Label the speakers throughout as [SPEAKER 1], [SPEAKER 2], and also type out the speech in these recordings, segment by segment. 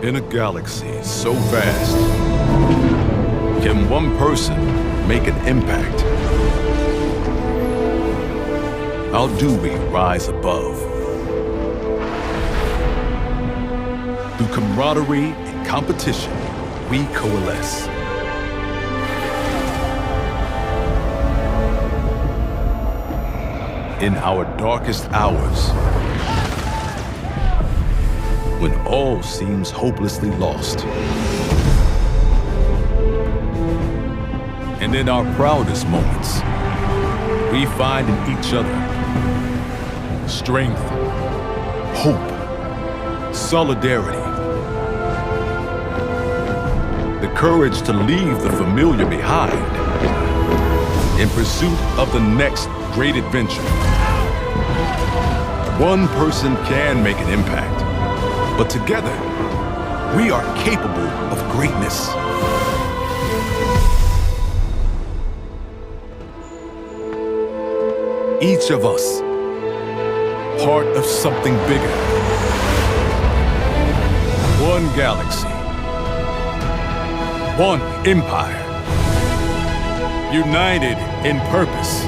[SPEAKER 1] In a galaxy so vast, can one person make an impact? How do we rise above? Through camaraderie and competition, we coalesce. In our darkest hours, when all seems hopelessly lost. And in our proudest moments, we find in each other strength, hope, solidarity, the courage to leave the familiar behind in pursuit of the next great adventure. One person can make an impact, but together, we are capable of greatness. Each of us, part of something bigger. One galaxy. One empire. United in purpose.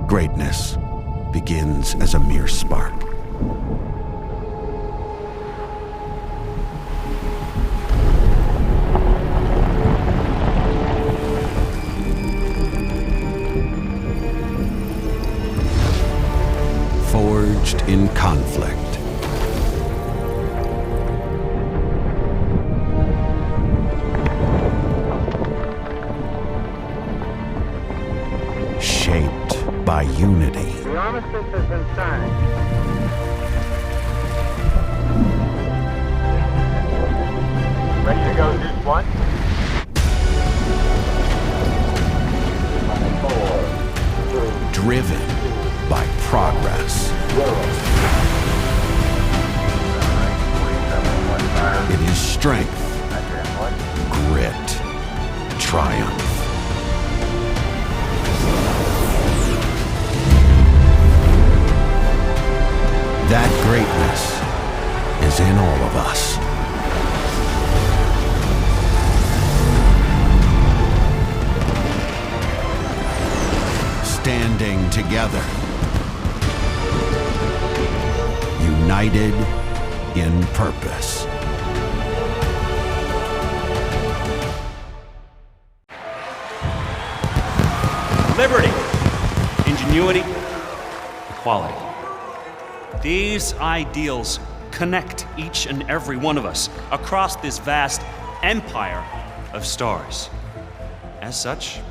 [SPEAKER 2] Greatness begins as a mere spark. Forged in conflict. Shaped by unity.
[SPEAKER 3] The armistice has been signed. Ready to go, Zeus 1? 4, 3,
[SPEAKER 2] Driven by progress.
[SPEAKER 3] 0.
[SPEAKER 2] It is strength, grit, triumph. That greatness is in all of us. Standing together. United in purpose.
[SPEAKER 4] Liberty, ingenuity, equality. These ideals connect each and every one of us across this vast empire of stars. As such,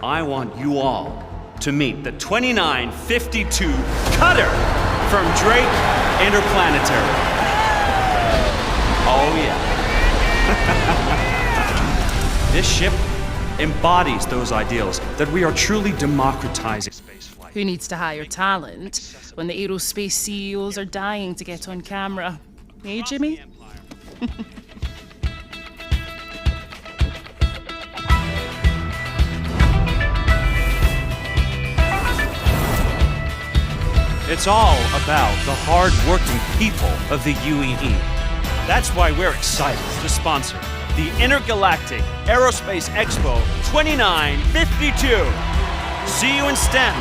[SPEAKER 4] I want you all to meet the 2952 Cutter from Drake Interplanetary. Oh yeah. This ship embodies those ideals that we are truly democratizing spaceflight.
[SPEAKER 5] Who needs to hire talent when the aerospace CEOs are dying to get on camera? Hey, Jimmy?
[SPEAKER 4] It's all about the hard-working people of the UEE. That's why we're excited to sponsor the Intergalactic Aerospace Expo 2952. See you in STEM.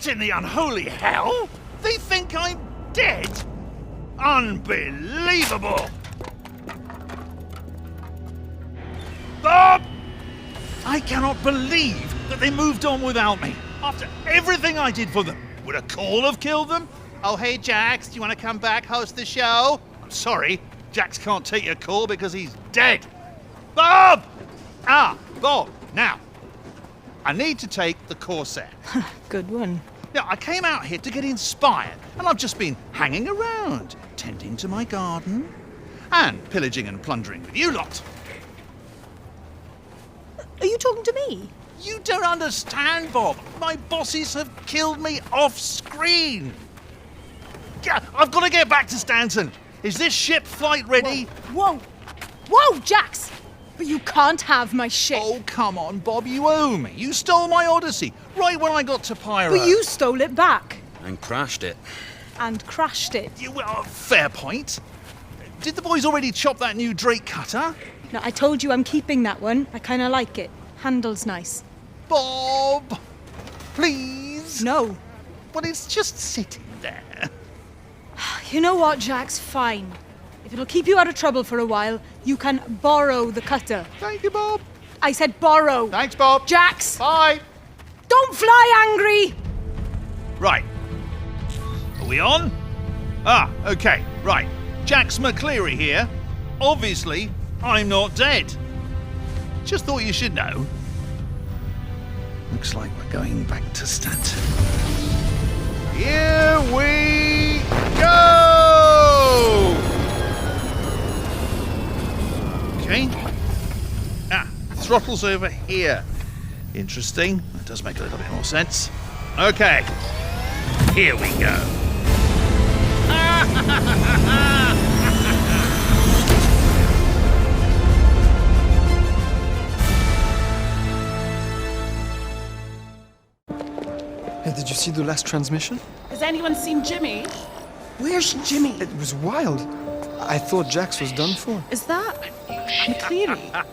[SPEAKER 6] What in the unholy hell? They think I'm dead? Unbelievable! Bob! I cannot believe that they moved on without me. After everything I did for them. Would a call have killed them? Oh, hey, Jax, do you want to come back, host the show? I'm sorry, Jax can't take your call because he's dead. Bob! Bob, now, I need to take the Corsair.
[SPEAKER 7] Good one.
[SPEAKER 6] Now, I came out here to get inspired, and I've just been hanging around, tending to my garden, and pillaging and plundering with you lot.
[SPEAKER 7] Are you talking to me?
[SPEAKER 6] You don't understand, Bob. My bosses have killed me off screen. Yeah, I've got to get back to Stanton. Is this ship flight ready?
[SPEAKER 7] Whoa! Whoa, Jax! But you can't have my ship.
[SPEAKER 6] Oh, come on, Bob, you owe me. You stole my Odyssey right when I got to Pyro.
[SPEAKER 7] But you stole it back.
[SPEAKER 8] And crashed it.
[SPEAKER 7] And crashed it.
[SPEAKER 6] Well, fair point. Did the boys already chop that new Drake cutter?
[SPEAKER 7] No, I told you I'm keeping that one. I kind of like it. Handle's nice.
[SPEAKER 6] Bob! Please?
[SPEAKER 7] No.
[SPEAKER 6] But it's just sitting there.
[SPEAKER 7] You know what, Jax? Fine. If it'll keep you out of trouble for a while, you can borrow the cutter.
[SPEAKER 6] Thank you, Bob.
[SPEAKER 7] I said borrow.
[SPEAKER 6] Thanks, Bob.
[SPEAKER 7] Jax!
[SPEAKER 6] Bye.
[SPEAKER 7] Don't fly angry!
[SPEAKER 6] Right. Are we on? Okay, right. Jax McCleary here. Obviously, I'm not dead. Just thought you should know. Looks like we're going back to Stanton. Here we go! Okay. Throttle's over here. Interesting. That does make a little bit more sense. Okay. Here we go.
[SPEAKER 9] Hey, did you see the last transmission?
[SPEAKER 5] Has anyone seen Jimmy? Where's Jimmy?
[SPEAKER 9] It was wild. I thought Jax was done for.
[SPEAKER 5] Is that McCleary?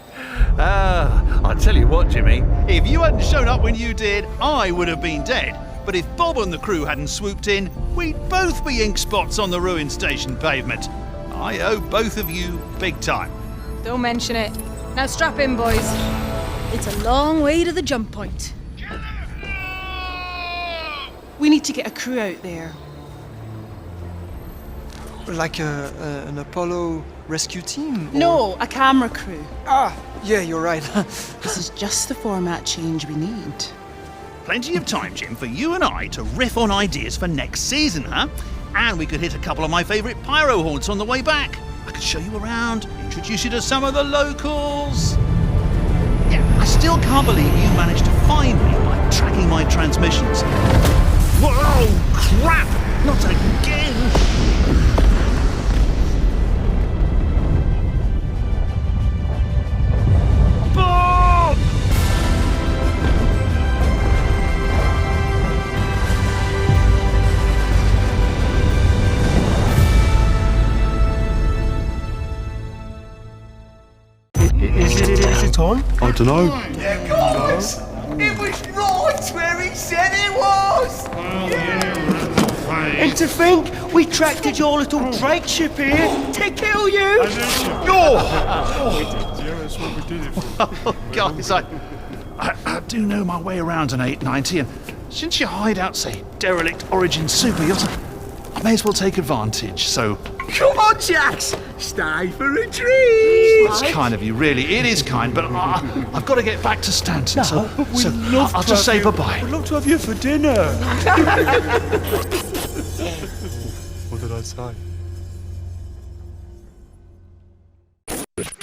[SPEAKER 6] I'll tell you what, Jimmy. If you hadn't shown up when you did, I would have been dead. But if Bob and the crew hadn't swooped in, we'd both be ink spots on the ruined station pavement. I owe both of you big time.
[SPEAKER 7] Don't mention it. Now strap in, boys. It's a long way to the jump point.
[SPEAKER 5] We need to get a crew out there.
[SPEAKER 9] Like an Apollo rescue team? Or...
[SPEAKER 5] No, a camera crew.
[SPEAKER 9] Yeah, you're right.
[SPEAKER 5] This is just the format change we need.
[SPEAKER 6] Plenty of time, Jim, for you and I to riff on ideas for next season, huh? And we could hit a couple of my favourite pyro haunts on the way back. I could show you around, introduce you to some of the locals. Yeah, I still can't believe you managed to find me by tracking my transmissions. Whoa, crap! Not again! Bob!
[SPEAKER 9] Is it on?
[SPEAKER 2] I don't know.
[SPEAKER 10] Guys, it was right where he said it was!
[SPEAKER 11] And to think, we tracked your little Drake ship here to kill you!
[SPEAKER 6] Oh, guys, I do know my way around an 890, and since your hideout's a derelict Origin super yacht, I may as well take advantage, so...
[SPEAKER 10] Come on, Jax! Stay for a treat!
[SPEAKER 6] It's kind of you, really. It is kind, but I've got to get back to Stanton, so I'll just say bye-bye.
[SPEAKER 11] We'd love to have you for dinner!
[SPEAKER 9] What did I say?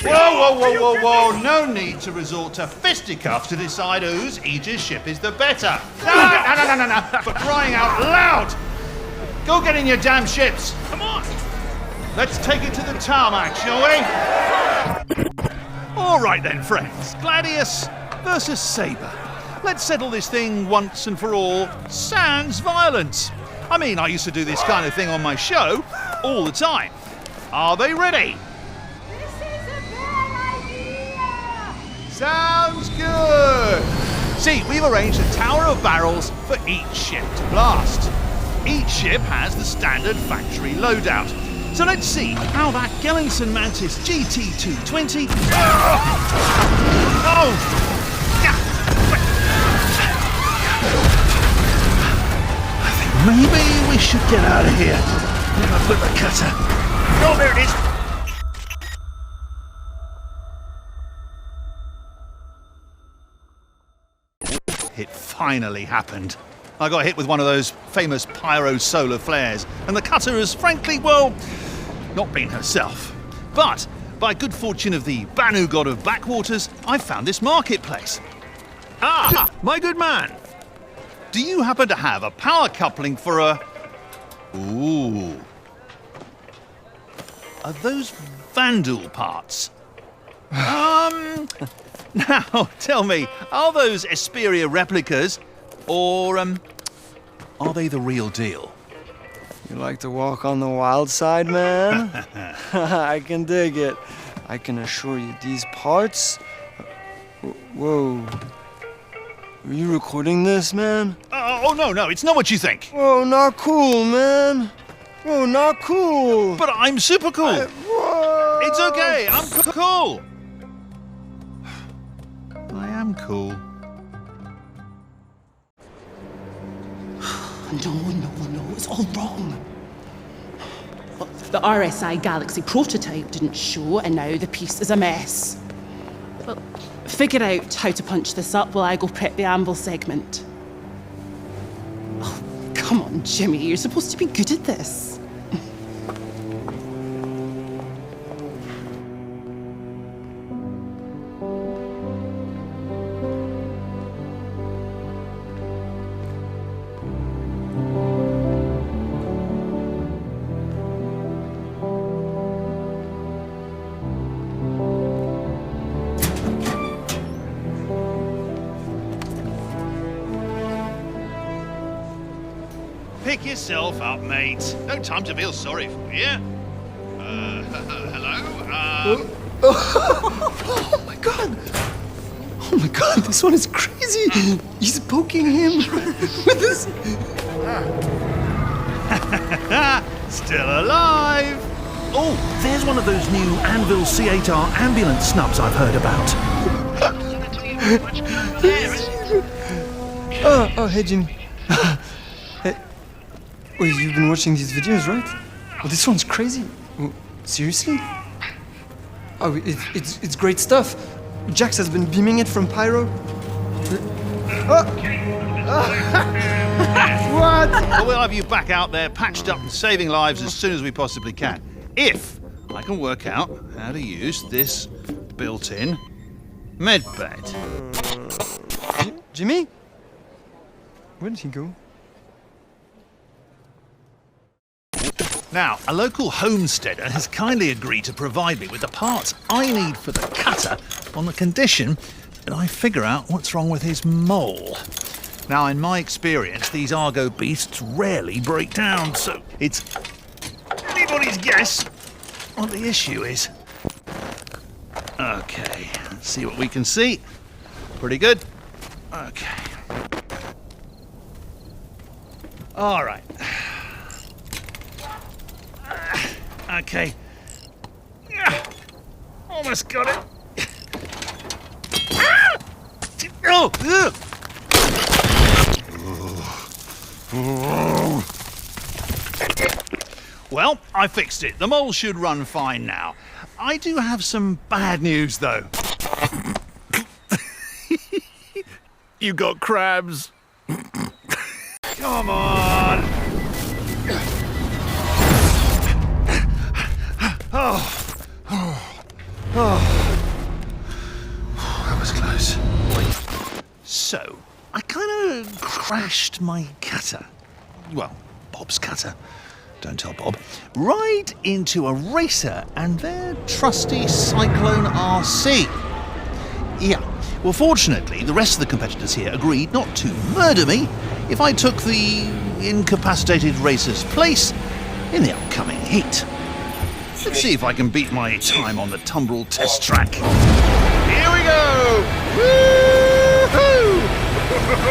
[SPEAKER 6] Whoa! No need to resort to fisticuffs to decide whose Aegis ship is the better. No! For crying out loud! Go get in your damn ships! Come on! Let's take it to the tarmac, shall we? All right then, friends. Gladius versus Sabre. Let's settle this thing once and for all. Sans violence. I mean, I used to do this kind of thing on my show all the time. Are they ready?
[SPEAKER 10] This is a bad idea!
[SPEAKER 6] Sounds good. See, we've arranged a tower of barrels for each ship to blast. Each ship has the standard factory loadout. So let's see how that Gellinson Mantis GT220... Oh! I think maybe we should get out of here. Never put the cutter. Oh, there it is. It finally happened. I got hit with one of those famous pyro solar flares, and the cutter has frankly, well, not been herself. But by good fortune of the Banu god of backwaters, I found this marketplace. Ah, my good man. Do you happen to have a power coupling for a... Ooh. Are those Vandal parts? Now, tell me, are those Esperia replicas, or, are they the real deal?
[SPEAKER 9] You like to walk on the wild side, man? I can dig it. I can assure you, these parts... Whoa. Are you recording this, man?
[SPEAKER 6] Oh, no, it's not what you think.
[SPEAKER 9] Whoa, not cool, man. Whoa, not cool.
[SPEAKER 6] But I'm super cool.
[SPEAKER 9] Whoa.
[SPEAKER 6] It's okay, I'm cool. I am cool.
[SPEAKER 5] No, it's all wrong. Well, the RSI Galaxy prototype didn't show, and now the piece is a mess. Well, figure out how to punch this up while I go prep the Anvil segment. Oh, come on, Jimmy, you're supposed to be good at this.
[SPEAKER 6] Pick yourself up, mate. No time to feel sorry for you. Hello?
[SPEAKER 9] Oh my god! Oh my god, this one is crazy! He's poking him with this...
[SPEAKER 6] Still alive! Oh, there's one of those new Anvil C8R ambulance snubs I've heard about.
[SPEAKER 9] Oh, hey Jimmy. Hey. Wait, you've been watching these videos, right? Oh, this one's crazy. Oh, seriously? Oh, it's great stuff. Jax has been beaming it from pyro.
[SPEAKER 6] What? Well, we'll have you back out there, patched up and saving lives as soon as we possibly can. If I can work out how to use this built-in medbed.
[SPEAKER 9] Jimmy? Where did he go?
[SPEAKER 6] Now, a local homesteader has kindly agreed to provide me with the parts I need for the cutter on the condition that I figure out what's wrong with his mole. Now, in my experience, these ARGO beasts rarely break down, so it's anybody's guess what the issue is. Okay, let's see what we can see. Pretty good. Okay. All right. Okay. Almost got it. Oh! Well, I fixed it. The mole should run fine now. I do have some bad news, though. You got crabs. Come on! That was close. So, I kind of crashed my cutter. Well, Bob's cutter. Don't tell Bob. Right into a racer and their trusty Cyclone RC. Yeah. Well, fortunately, the rest of the competitors here agreed not to murder me if I took the incapacitated racer's place in the upcoming heat. Let's see if I can beat my time on the tumbrel test track. Here we go! Woo-hoo!
[SPEAKER 10] Shit!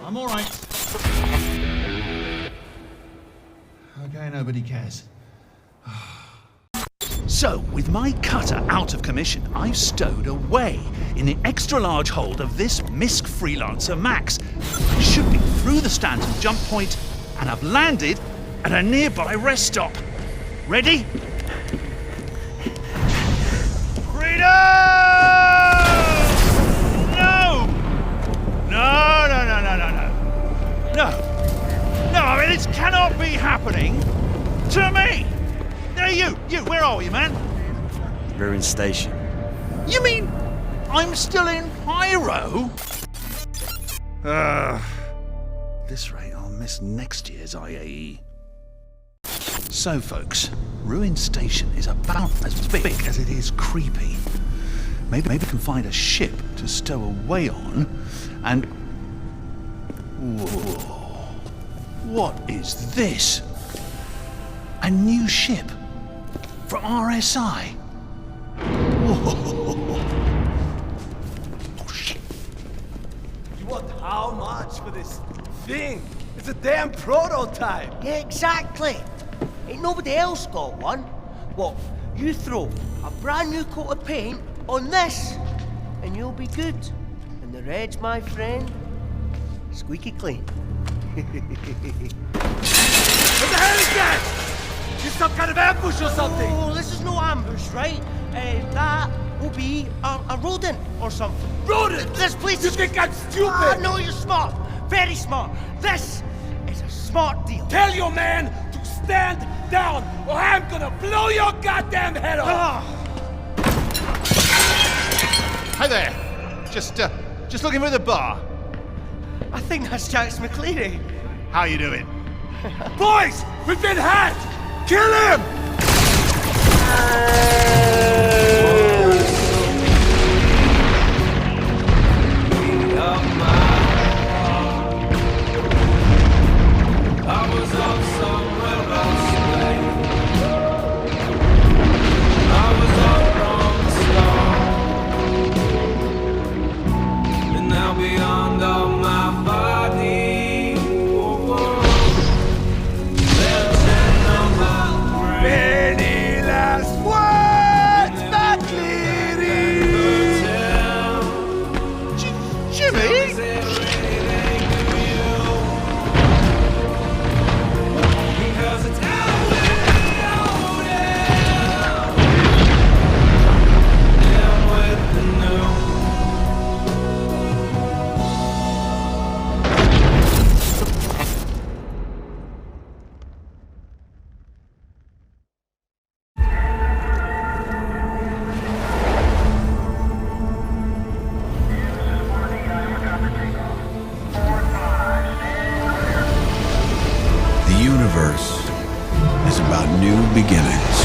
[SPEAKER 6] I'm all right. Okay, nobody cares. So, with my cutter out of commission, I've stowed away in the extra-large hold of this MISC Freelancer Max. I should be through the Stanton jump point, and I've landed at a nearby rest stop. Ready? Freedom! No! No, no, no, no, no, no. No. No, I mean, this cannot be happening to me. Hey, you, where are you, man?
[SPEAKER 11] Ruin Station.
[SPEAKER 6] You mean I'm still in Pyro? This rate, I'll miss next year's IAE. So, folks, Ruin Station is about as big as it is creepy. Maybe we can find a ship to stow away on, and... Whoa. What is this? A new ship from RSI. Whoa. Oh, shit.
[SPEAKER 10] You want how much for this thing? It's a damn prototype.
[SPEAKER 11] Yeah, exactly. Ain't nobody else got one. What, you throw a brand new coat of paint on this, and you'll be good. And the red's, my friend, squeaky clean.
[SPEAKER 10] What the hell is that? Is some kind of ambush or something?
[SPEAKER 11] Oh, this is no ambush, right? That will be a rodent or something.
[SPEAKER 10] Rodent?
[SPEAKER 11] This place
[SPEAKER 10] You
[SPEAKER 11] is...
[SPEAKER 10] think I'm stupid?
[SPEAKER 11] No, you're smart. Very smart. This is a smart deal.
[SPEAKER 10] Tell your man to stand down, or I'm gonna blow your goddamn head off!
[SPEAKER 6] Hi there. Just looking for the bar.
[SPEAKER 11] I think that's Jax McCleary.
[SPEAKER 6] How you doing?
[SPEAKER 10] Boys, we've been hacked! Kill him!
[SPEAKER 2] Is about new beginnings.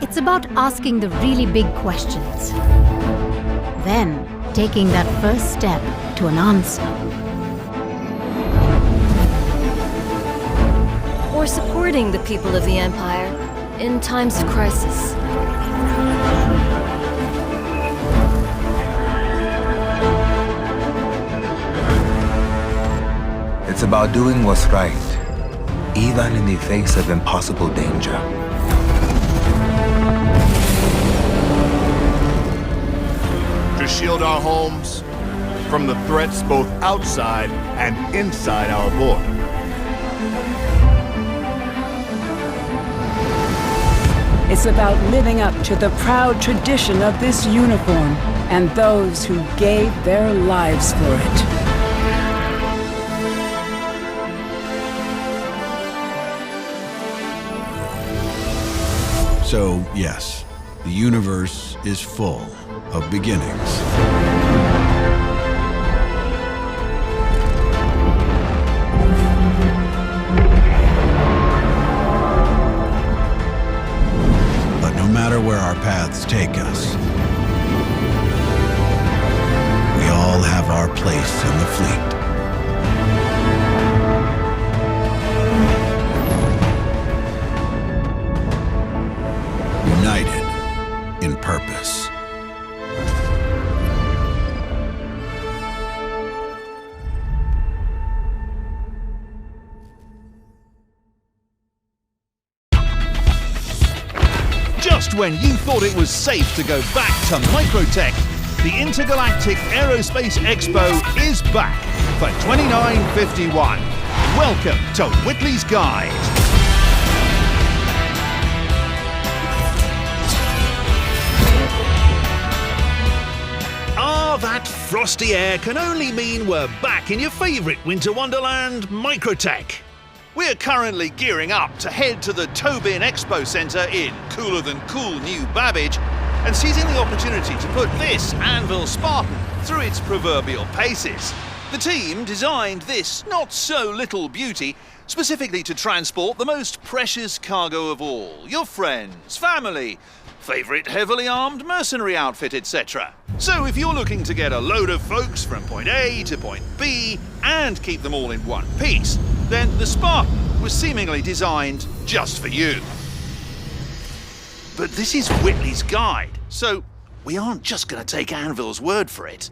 [SPEAKER 8] It's about asking the really big questions. Then, taking that first step to an answer.
[SPEAKER 12] Or supporting the people of the Empire in times of crisis.
[SPEAKER 13] It's about doing what's right, even in the face of impossible danger.
[SPEAKER 1] To shield our homes from the threats both outside and inside our border.
[SPEAKER 14] It's about living up to the proud tradition of this uniform and those who gave their lives for it.
[SPEAKER 2] So, yes, the universe is full of beginnings. But no matter where our path paths take us, we all have our place in the fleet. United in purpose.
[SPEAKER 6] Just when you thought it was safe to go back to Microtech, the Intergalactic Aerospace Expo is back for 2951. Welcome to Whitley's Guide. That frosty air can only mean we're back in your favourite winter wonderland, Microtech. We're currently gearing up to head to the Tobin Expo Centre in cooler than cool New Babbage and seizing the opportunity to put this Anvil Spartan through its proverbial paces. The team designed this not-so-little beauty specifically to transport the most precious cargo of all, your friends, family, favourite heavily armed mercenary outfit, etc. So if you're looking to get a load of folks from point A to point B and keep them all in one piece, then the Spartan was seemingly designed just for you. But this is Whitley's Guide, so we aren't just going to take Anvil's word for it.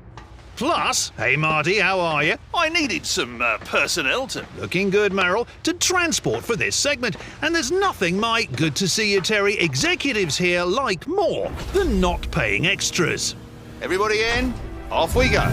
[SPEAKER 6] Plus, hey Marty, how are you? I needed some personnel to... Looking good, Merrill, to transport for this segment, and there's nothing my good to see you, Terry, executives here like more than not paying extras. Everybody in? Off we go.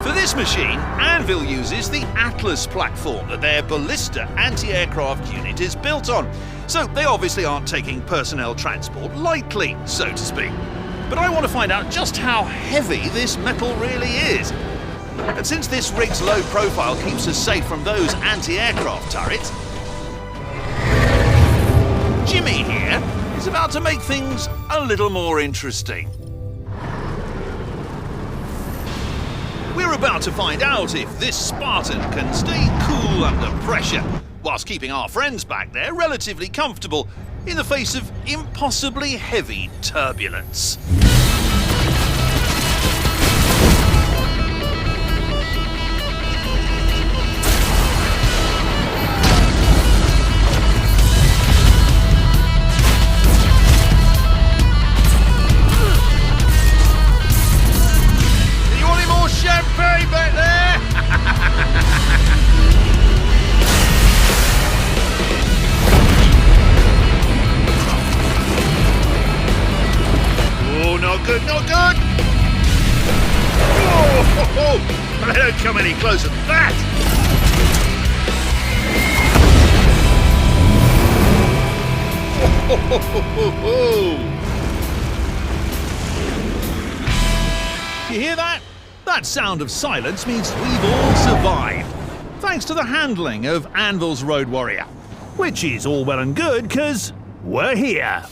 [SPEAKER 6] For this machine, Anvil uses the Atlas platform that their ballista anti-aircraft unit is built on. So they obviously aren't taking personnel transport lightly, so to speak. But I want to find out just how heavy this metal really is. And since this rig's low profile keeps us safe from those anti-aircraft turrets, Jimmy here is about to make things a little more interesting. We're about to find out if this Spartan can stay cool under pressure, whilst keeping our friends back there relatively comfortable in the face of impossibly heavy turbulence. Champagne back there! Oh, not good, not good! Oh, they don't come any closer than that! You hear that? That sound of silence means we've all survived, thanks to the handling of Anvil's Road Warrior. Which is all well and good, because we're here.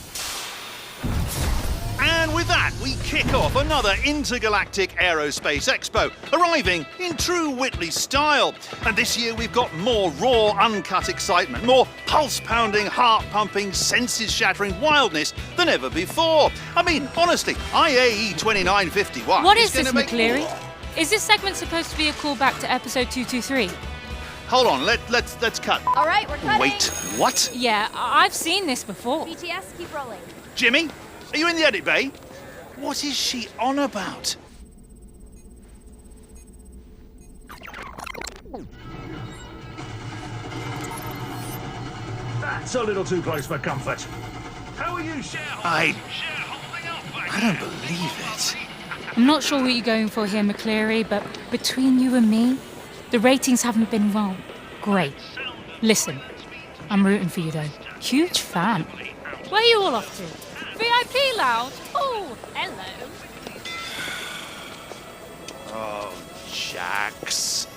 [SPEAKER 6] And with that, we kick off another Intergalactic Aerospace Expo, arriving in true Whitley style. And this year we've got more raw, uncut excitement, more pulse-pounding, heart-pumping, senses-shattering wildness than ever before. I mean, honestly, IAE 2951
[SPEAKER 15] What is this,
[SPEAKER 6] make...
[SPEAKER 15] McCleary? Is this segment supposed to be a callback to episode 223?
[SPEAKER 6] Hold on, let's cut.
[SPEAKER 16] All right, we're cutting.
[SPEAKER 6] Wait, what?
[SPEAKER 15] Yeah, I've seen this before.
[SPEAKER 16] BTS, keep rolling.
[SPEAKER 6] Jimmy, are you in the edit bay? What is she on about?
[SPEAKER 17] That's a little too close for comfort. How are you, shareholders?
[SPEAKER 6] I don't believe it.
[SPEAKER 15] I'm not sure what you're going for here, McCleary, but between you and me, the ratings haven't been wrong. Great. Listen, I'm rooting for you, though. Huge fan. Where are you all off to? VIP lounge? Oh, hello.
[SPEAKER 6] Oh, Jax.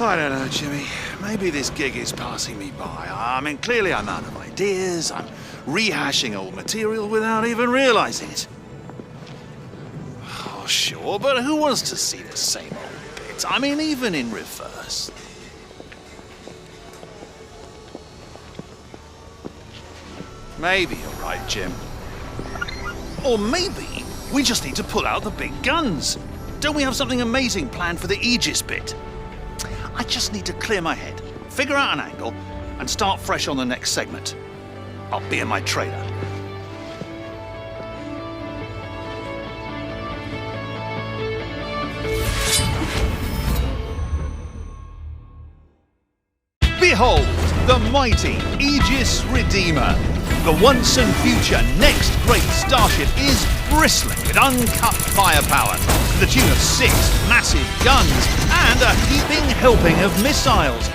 [SPEAKER 6] I don't know, Jimmy. Maybe this gig is passing me by. I mean, clearly I'm out of ideas. I'm rehashing old material without even realizing it. Oh, sure, but who wants to see the same old bits? I mean, even in reverse. Maybe you're right, Jim. Or maybe we just need to pull out the big guns. Don't we have something amazing planned for the Aegis bit? I just need to clear my head, figure out an angle, and start fresh on the next segment. I'll be in my trailer. Behold, the mighty Aegis Redeemer. The once and future next great starship is bristling with uncut firepower to the tune of 6 massive guns and a heaping helping of missiles,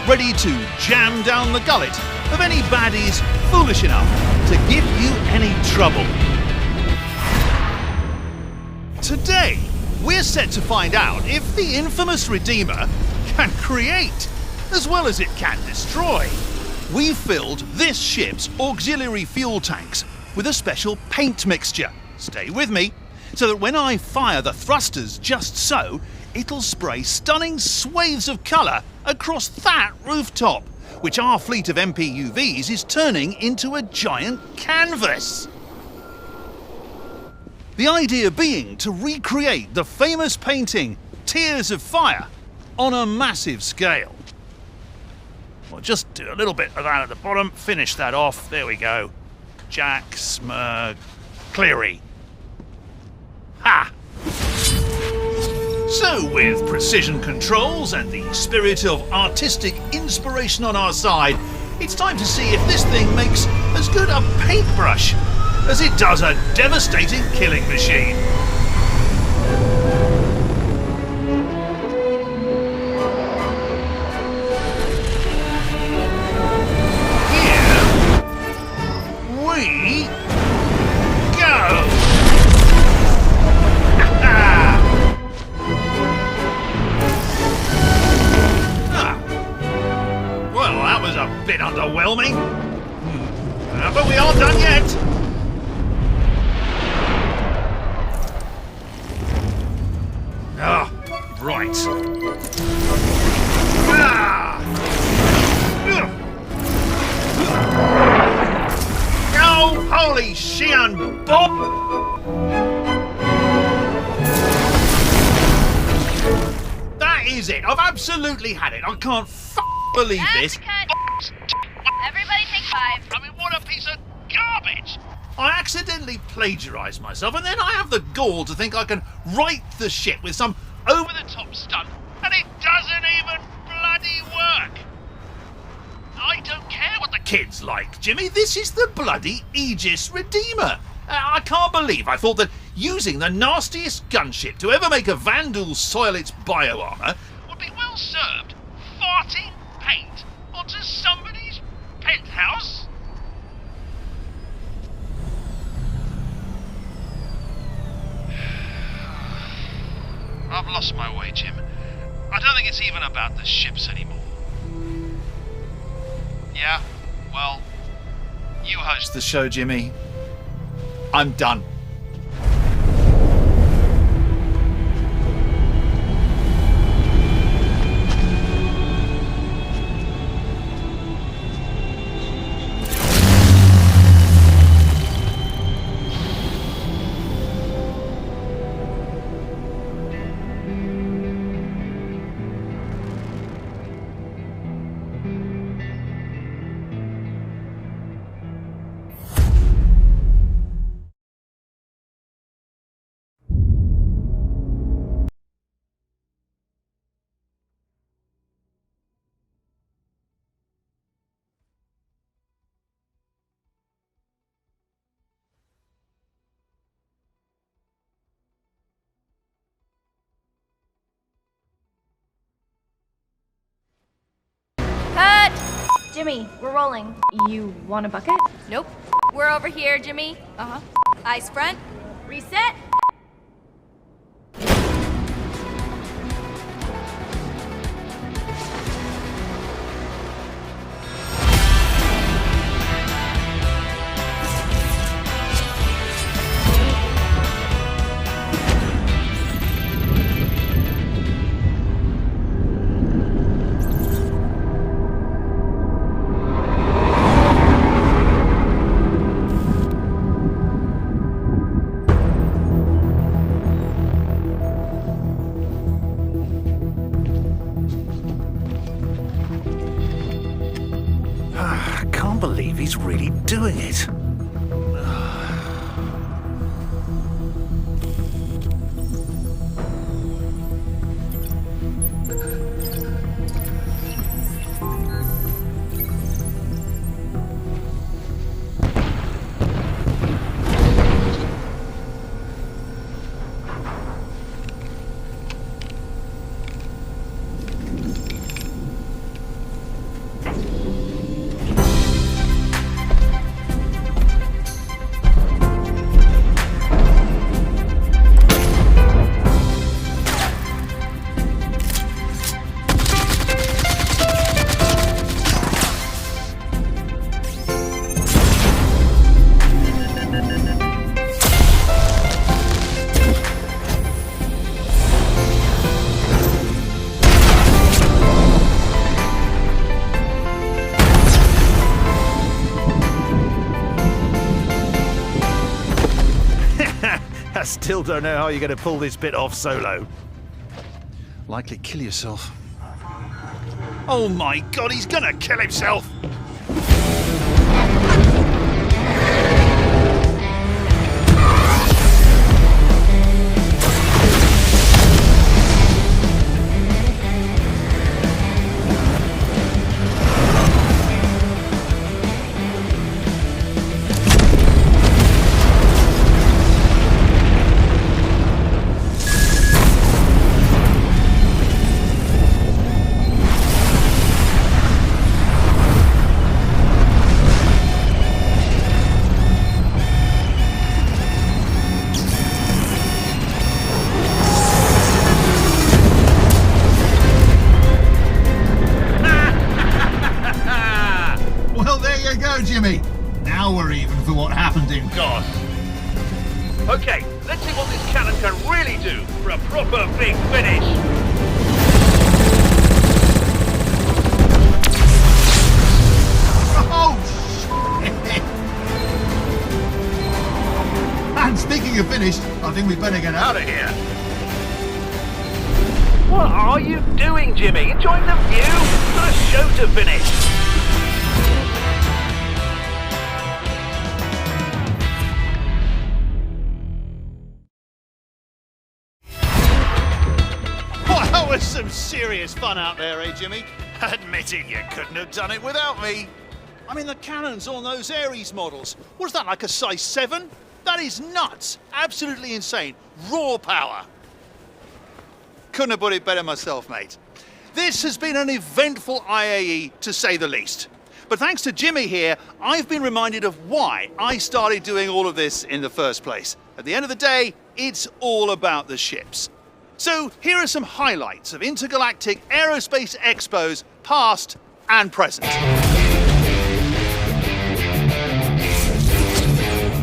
[SPEAKER 6] ready to jam down the gullet of any baddies foolish enough to give you any trouble. Today, we're set to find out if the infamous Redeemer can create as well as it can destroy. We've filled this ship's auxiliary fuel tanks with a special paint mixture. Stay with me, so that when I fire the thrusters just so, it'll spray stunning swathes of colour across that rooftop, which our fleet of MPUVs is turning into a giant canvas. The idea being to recreate the famous painting Tears of Fire on a massive scale. We'll just do a little bit of that at the bottom, finish that off, there we go. Jack, Smurg, Cleary. Ha! So with precision controls and the spirit of artistic inspiration on our side, it's time to see if this thing makes as good a paintbrush as it does a devastating killing machine. We go! Well, that was a bit underwhelming. But we aren't done yet. Right. Oh, holy Sheehan Bob! That is it. I've absolutely had it. I can't believe this.
[SPEAKER 16] Everybody take 5.
[SPEAKER 6] I mean, what a piece of garbage! I accidentally plagiarised myself, and then I have the gall to think I can right the ship with some over-the-top stunt, and it doesn't even bloody work! I don't care what the kids like, Jimmy. This is the bloody Aegis Redeemer. I can't believe I thought that using the nastiest gunship to ever make a Vandal soil its bioarmour would be well served farting paint onto somebody's penthouse. I've lost my way, Jim. I don't think it's even about the ships anymore. Yeah, well, you host the show, Jimmy. I'm done.
[SPEAKER 16] Jimmy, we're rolling. You want a bucket? Nope. We're over here, Jimmy. Uh-huh. Eyes front. Reset.
[SPEAKER 6] keep doing it. I still don't know how you're going to pull this bit off solo. Likely kill yourself. Oh my god, he's gonna kill himself! Jimmy. Now we're even for what happened in DOS.
[SPEAKER 17] Okay, let's see what this cannon can really do for a proper big finish.
[SPEAKER 6] Oh, shit. And speaking of finished, I think we better get out of here.
[SPEAKER 17] What are you doing, Jimmy? Enjoying the view? We've got a show to finish.
[SPEAKER 6] That was some serious fun out there, eh, Jimmy? Admit it, you couldn't have done it without me. I mean, the cannons on those Ares models, was that like a size 7? That is nuts. Absolutely insane. Raw power. Couldn't have put it better myself, mate. This has been an eventful IAE, to say the least. But thanks to Jimmy here, I've been reminded of why I started doing all of this in the first place. At the end of the day, it's all about the ships. So here are some highlights of Intergalactic Aerospace Expos, past and present.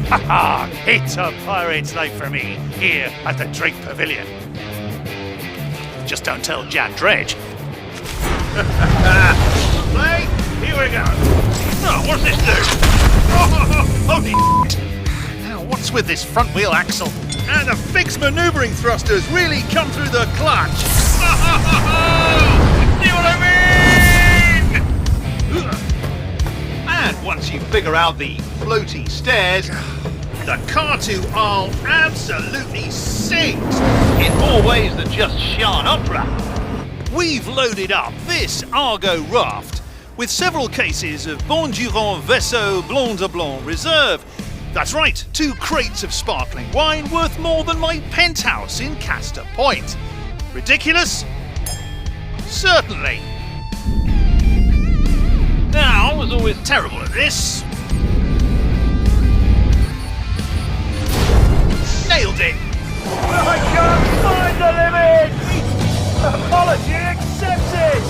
[SPEAKER 6] Haha! It's a pirate's night for me, here at the Drake Pavilion. Just don't tell Jan Dredge.
[SPEAKER 17] Play, here we go. Oh, what's this do? Oh, holy
[SPEAKER 6] Now, what's with this front wheel axle? And the fixed maneuvering thrusters really come through the clutch.
[SPEAKER 17] See what I mean?
[SPEAKER 6] And once you figure out the floaty stairs, the Car2 absolutely sings.
[SPEAKER 17] In more ways than just Shan Opera.
[SPEAKER 6] We've loaded up this ARGO raft with several cases of Bon Durant Vaisseau Blanc de Blanc Reserve. That's right, 2 crates of sparkling wine worth more than my penthouse in Castor Point. Ridiculous? Certainly. Now, I was always terrible at this. Nailed it.
[SPEAKER 17] I can't find the limit! Apology accepted!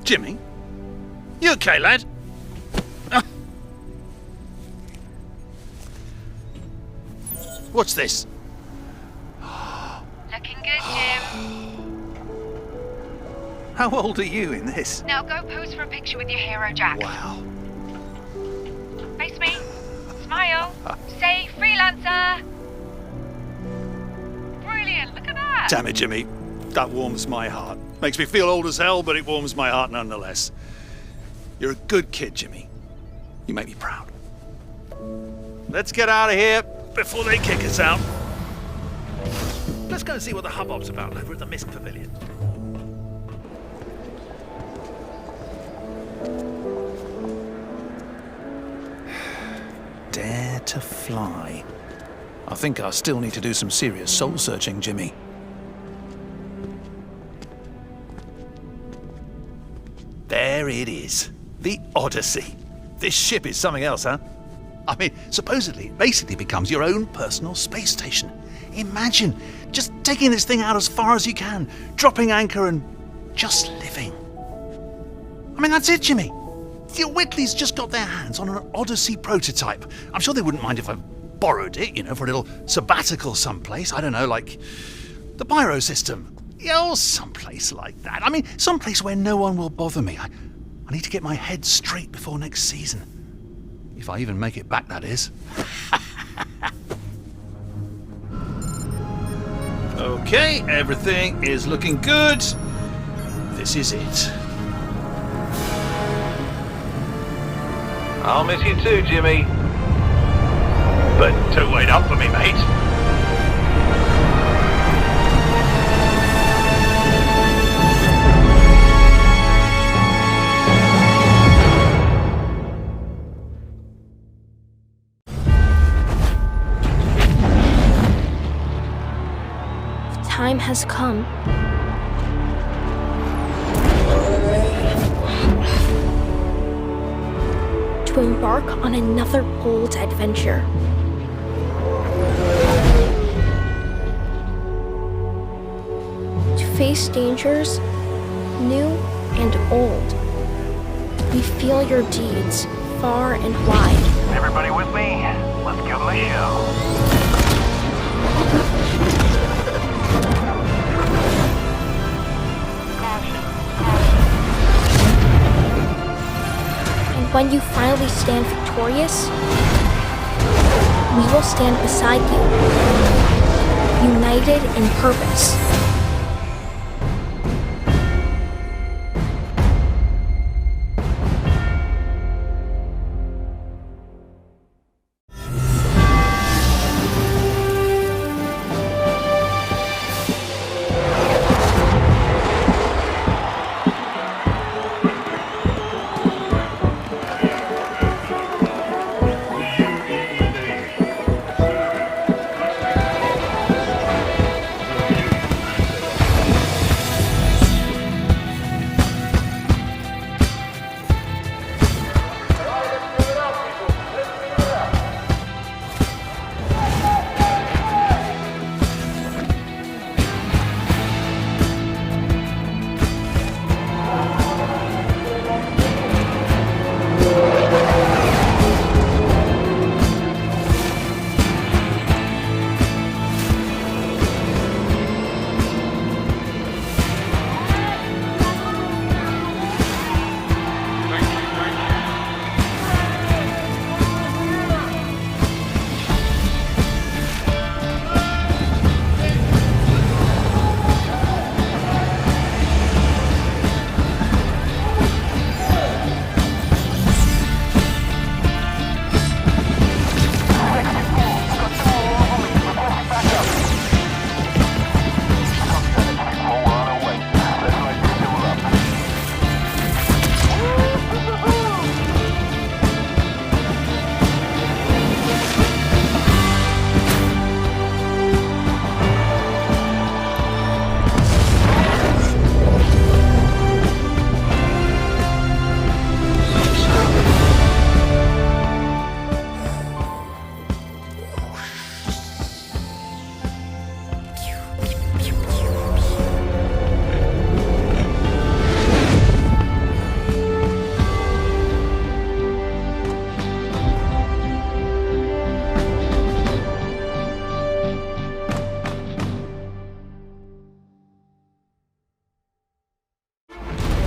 [SPEAKER 6] Jimmy? You okay, lad? What's this?
[SPEAKER 18] Looking good, Jim.
[SPEAKER 6] How old are you in this?
[SPEAKER 18] Now go pose for a picture with your hero, Jack.
[SPEAKER 6] Wow.
[SPEAKER 18] Face me. Smile. Neil. Say freelancer. Brilliant, look at that.
[SPEAKER 6] Damn it, Jimmy. That warms my heart. Makes me feel old as hell, but it warms my heart nonetheless. You're a good kid, Jimmy. You make me proud. Let's get out of here before they kick us out.
[SPEAKER 17] Let's go and see what the hubbub's about over at the MISC Pavilion.
[SPEAKER 6] Dare to fly. I think I still need to do some serious soul searching, Jimmy. There it is. The Odyssey. This ship is something else, huh? I mean, supposedly, it basically becomes your own personal space station. Imagine just taking this thing out as far as you can, dropping anchor and just living. I mean, that's it, Jimmy. The Whitley's just got their hands on an Odyssey prototype. I'm sure they wouldn't mind if I borrowed it, for a little sabbatical someplace. I don't know, like the Pyro system. Yeah, or someplace like that. I mean, someplace where no one will bother me. I need to get my head straight before next season. If I even make it back, that is. Okay, everything is looking good. This is it.
[SPEAKER 17] I'll miss you too, Jimmy. But don't wait up for me, mate.
[SPEAKER 19] Time has come. To embark on another bold adventure. To face dangers, new and old. We feel your deeds far and wide.
[SPEAKER 17] Everybody with me? Let's give them a show.
[SPEAKER 19] When you finally stand victorious, we will stand beside you, united in purpose.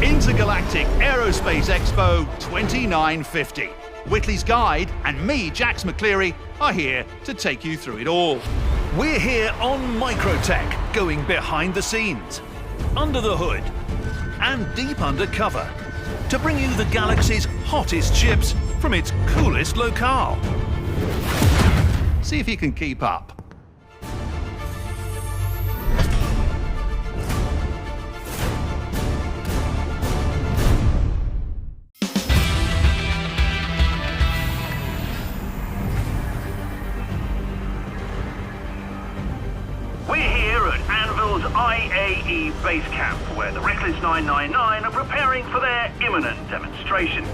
[SPEAKER 6] Intergalactic Aerospace Expo 2950. Whitley's guide and me, Jax McCleary, are here to take you through it all.
[SPEAKER 17] We're here on Microtech, going behind the scenes, under the hood, and deep undercover, to bring you the galaxy's hottest ships from its coolest locale.
[SPEAKER 6] See if you can keep up.
[SPEAKER 17] We're here at Anvil's IAE base camp, where the Reckless 999 are preparing for their imminent demonstration.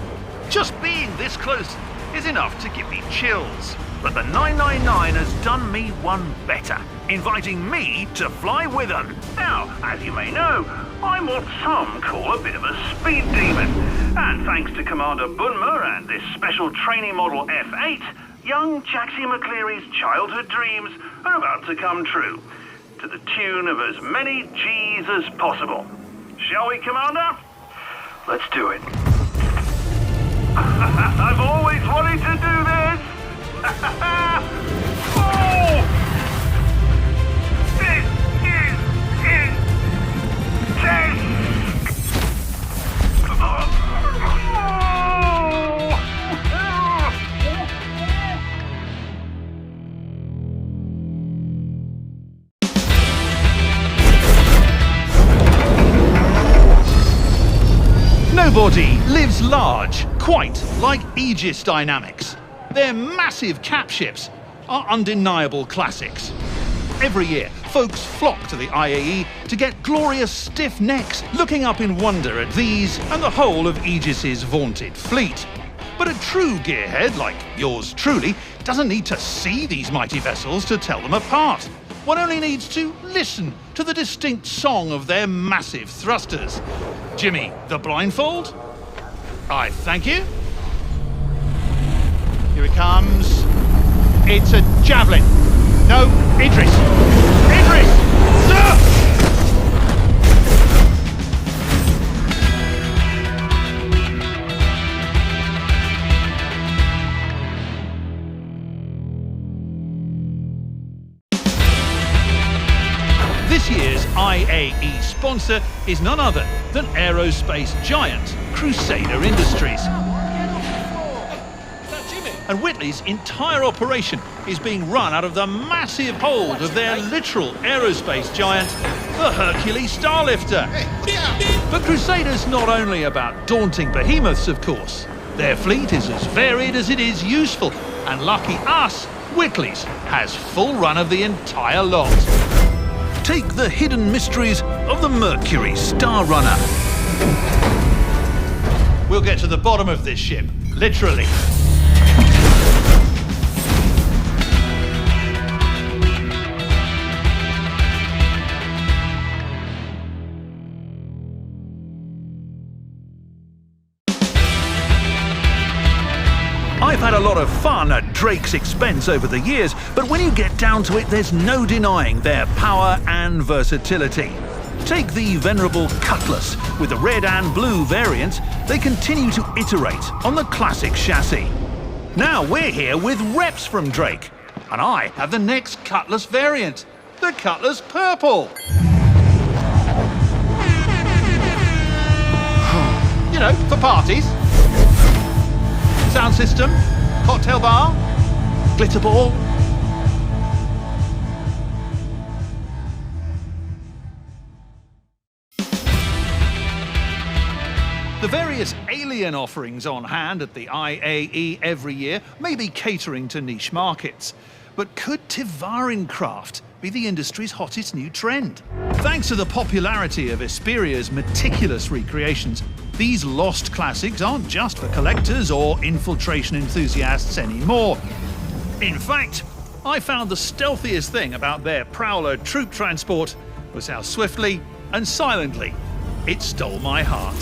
[SPEAKER 17] Just being this close is enough to give me chills. But the 999 has done me one better, inviting me to fly with them. Now, as you may know, I'm what some call a bit of a speed demon. And thanks to Commander Bunmer and this special training model F8, young Jaxie McCleary's childhood dreams are about to come true, to the tune of as many G's as possible. Shall we, Commander? Let's do it. I've always wanted to do this! Oh! This is intense!
[SPEAKER 6] Nobody lives large, quite like Aegis Dynamics. Their massive cap ships are undeniable classics. Every year, folks flock to the IAE to get glorious stiff necks looking up in wonder at these and the whole of Aegis's vaunted fleet. But a true gearhead like yours truly doesn't need to see these mighty vessels to tell them apart. One only needs to listen to the distinct song of their massive thrusters. Jimmy, the blindfold? I thank you. Here it comes. It's a javelin. No, Idris! Idris! Sir! This year's IAE sponsor is none other than aerospace giant Crusader Industries. And Whitley's entire operation is being run out of the massive hold of their literal aerospace giant, the Hercules Starlifter. But Crusader's not only about daunting behemoths, of course. Their fleet is as varied as it is useful, and lucky us, Whitley's has full run of the entire lot. Take the hidden mysteries of the Mercury Star Runner. We'll get to the bottom of this ship, literally. I've had a lot of fun at Drake's expense over the years, but when you get down to it, there's no denying their power and versatility. Take the venerable Cutlass. With the red and blue variant, they continue to iterate on the classic chassis. Now we're here with reps from Drake, and I have the next Cutlass variant, the Cutlass Purple. You know, for parties. Sound system, cocktail bar, glitter ball. The various alien offerings on hand at the IAE every year may be catering to niche markets. But could Tivarin craft be the industry's hottest new trend? Thanks to the popularity of Esperia's meticulous recreations, these lost classics aren't just for collectors or infiltration enthusiasts anymore. In fact, I found the stealthiest thing about their Prowler troop transport was how swiftly and silently it stole my heart.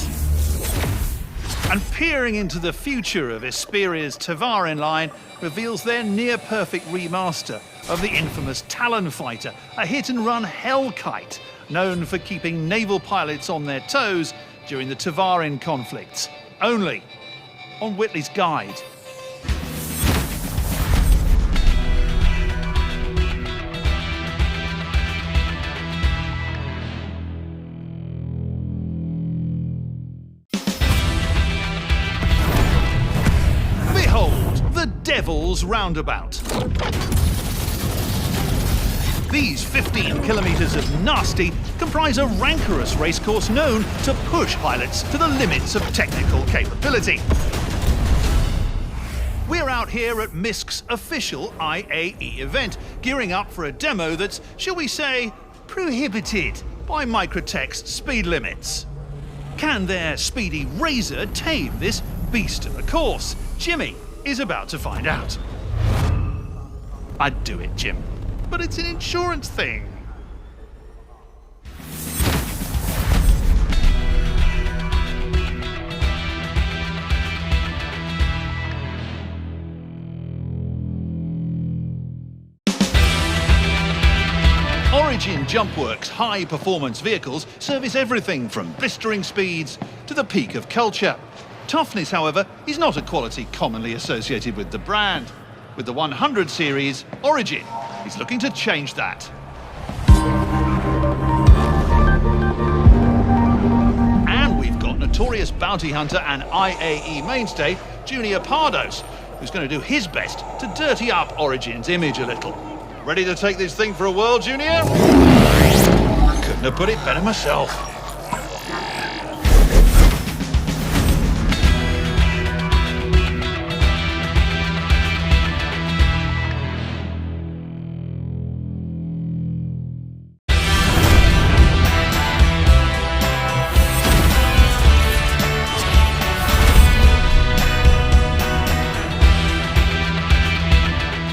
[SPEAKER 6] And peering into the future of Esperia's Tivarin line reveals their near-perfect remaster of the infamous Talon fighter, a hit-and-run Hellkite, known for keeping naval pilots on their toes during the Tivarin conflicts, only on Whitley's guide. Devil's Roundabout. These 15 kilometers of nasty comprise a rancorous racecourse known to push pilots to the limits of technical capability. We're out here at MISC's official IAE event, gearing up for a demo that's, shall we say, prohibited by Microtech's speed limits. Can their speedy razor tame this beast of a course? Jimmy is about to find out. I'd do it, Jim, but it's an insurance thing. Origin Jumpworks high-performance vehicles service everything from blistering speeds to the peak of culture. Toughness, however, is not a quality commonly associated with the brand. With the 100 series, Origin is looking to change that. And we've got notorious bounty hunter and IAE mainstay, Junior Pardos, who's going to do his best to dirty up Origin's image a little. Ready to take this thing for a whirl, Junior? Couldn't have put it better myself.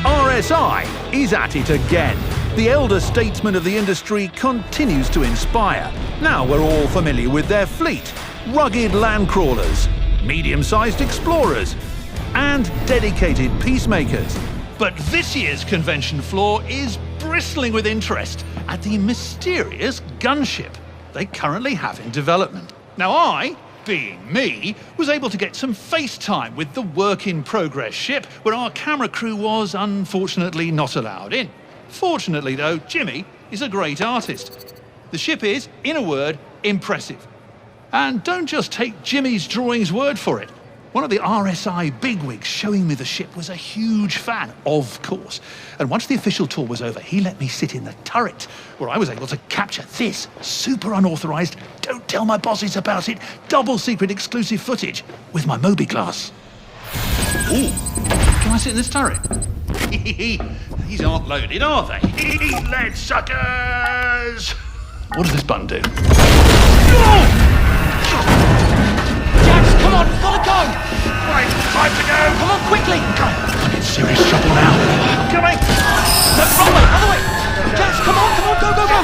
[SPEAKER 6] RSI is at it again. The elder statesman of the industry continues to inspire. Now we're all familiar with their fleet. Rugged land crawlers, medium-sized explorers, and dedicated peacemakers. But this year's convention floor is bristling with interest at the mysterious gunship they currently have in development. Now I, being me, was able to get some FaceTime with the work-in-progress ship where our camera crew was unfortunately not allowed in. Fortunately though, Jimmy is a great artist. The ship is, in a word, impressive. And don't just take Jimmy's drawing's word for it. One of the RSI bigwigs showing me the ship was a huge fan, of course. And once the official tour was over, he let me sit in the turret, where I was able to capture this super unauthorized, don't tell my bosses about it, double secret exclusive footage with my Moby glass. Ooh, can I sit in this turret? These aren't loaded, are they? Eat lead, suckers! What does this button do?
[SPEAKER 11] Jax, come on, gotta go!
[SPEAKER 6] Right, time to go!
[SPEAKER 11] Come on, quickly!
[SPEAKER 6] I'm in serious trouble now. Coming!
[SPEAKER 11] No, wrong way, other way! Jax, come on, go, go, go!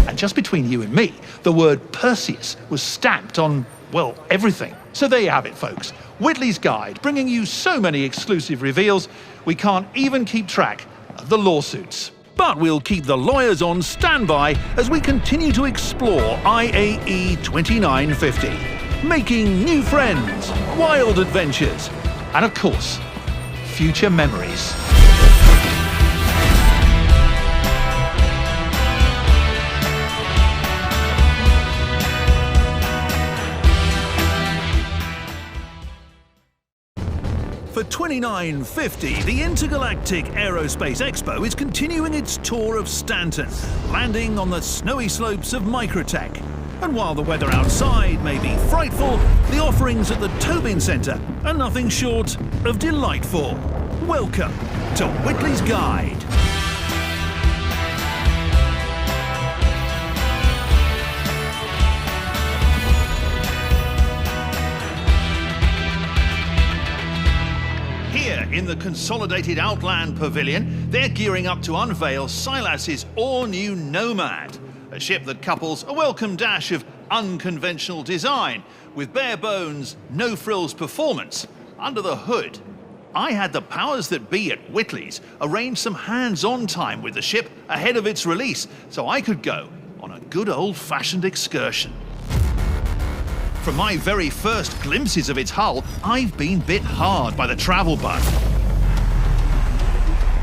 [SPEAKER 6] And just between you and me, the word Perseus was stamped on, well, everything. So there you have it, folks. Whitley's Guide, bringing you so many exclusive reveals, we can't even keep track of the lawsuits. But we'll keep the lawyers on standby as we continue to explore IAE 2950, making new friends, wild adventures, and of course, future memories. For 2950, the Intergalactic Aerospace Expo is continuing its tour of Stanton, landing on the snowy slopes of Microtech. And while the weather outside may be frightful, the offerings at the Tobin Centre are nothing short of delightful. Welcome to Whitley's Guide. In the consolidated Outland Pavilion, they're gearing up to unveil Silas's All New Nomad, a ship that couples a welcome dash of unconventional design with bare bones, no-frills performance under the hood. I had the powers that be at Whitley's arrange some hands-on time with the ship ahead of its release so I could go on a good old-fashioned excursion. From my very first glimpses of its hull, I've been bit hard by the travel bug.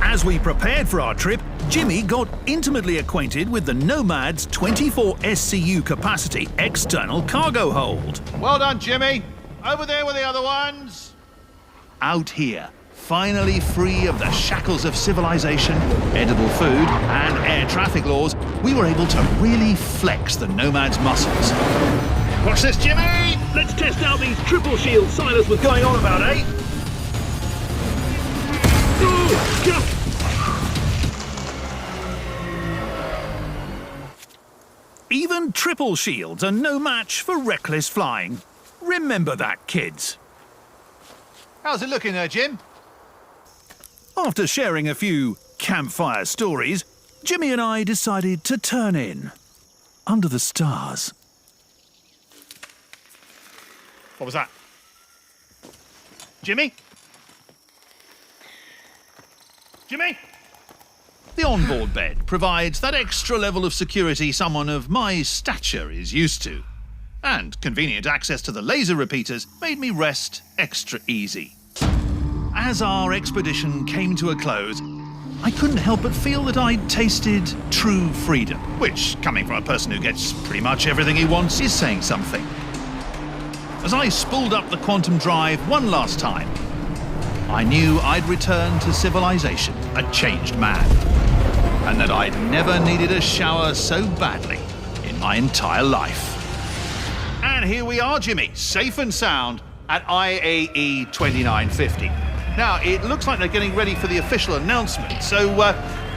[SPEAKER 6] As we prepared for our trip, Jimmy got intimately acquainted with the Nomad's 24 SCU capacity external cargo hold. Well done, Jimmy. Over there with the other ones. out here, finally free of the shackles of civilization, edible food, and air traffic laws, we were able to really flex the Nomad's muscles. Watch this, Jimmy! Let's test out these triple shields Silas was going on about, eh? Ooh, go! Even triple shields are no match for reckless flying. Remember that, kids. How's it looking there, Jim? After sharing a few campfire stories, Jimmy and I decided to turn in under the stars. What was that? Jimmy? Jimmy? The onboard bed provides that extra level of security someone of my stature is used to. And convenient access to the laser repeaters made me rest extra easy. As our expedition came to a close, I couldn't help but feel that I'd tasted true freedom, which, coming from a person who gets pretty much everything he wants, is saying something. As I spooled up the quantum drive one last time, I knew I'd returned to civilization, a changed man, and that I'd never needed a shower so badly in my entire life. And here we are, Jimmy, safe and sound at IAE 2950. Now, it looks like they're getting ready for the official announcement, so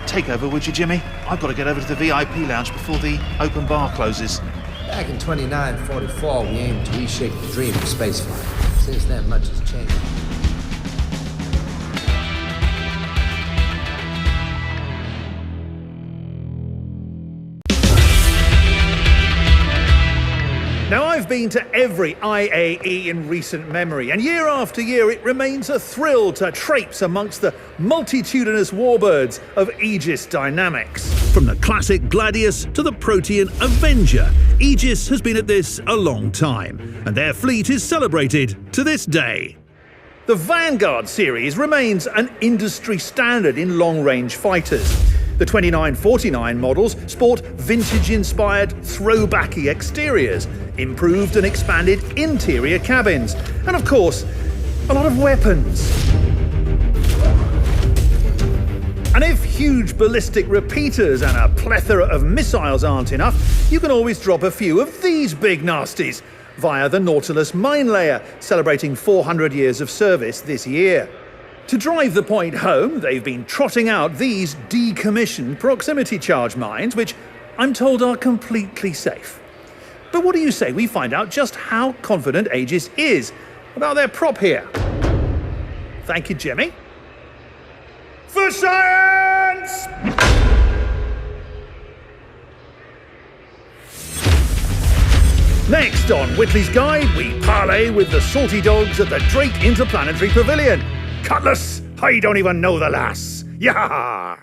[SPEAKER 6] take over, would you, Jimmy? I've got to get over to the VIP lounge before the open bar closes.
[SPEAKER 20] Back in 2944, we aimed to reshape the dream of spaceflight. Since then, much has changed.
[SPEAKER 6] Now, I've been to every IAE in recent memory, and year after year it remains a thrill to traipse amongst the multitudinous warbirds of Aegis Dynamics. From the classic Gladius to the Protean Avenger, Aegis has been at this a long time, and their fleet is celebrated to this day. The Vanguard series remains an industry standard in long-range fighters. The 2949 models sport vintage-inspired, throwbacky exteriors, improved and expanded interior cabins, and of course, a lot of weapons. And if huge ballistic repeaters and a plethora of missiles aren't enough, you can always drop a few of these big nasties via the Nautilus mine layer, celebrating 400 years of service this year. To drive the point home, they've been trotting out these decommissioned proximity charge mines, which I'm told are completely safe. But what do you say we find out just how confident Aegis is about their prop here? Thank you, Jimmy. For science! Next on Whitley's Guide, we parley with the salty dogs at the Drake Interplanetary Pavilion. Cutlass, I don't even know the lass. Yah!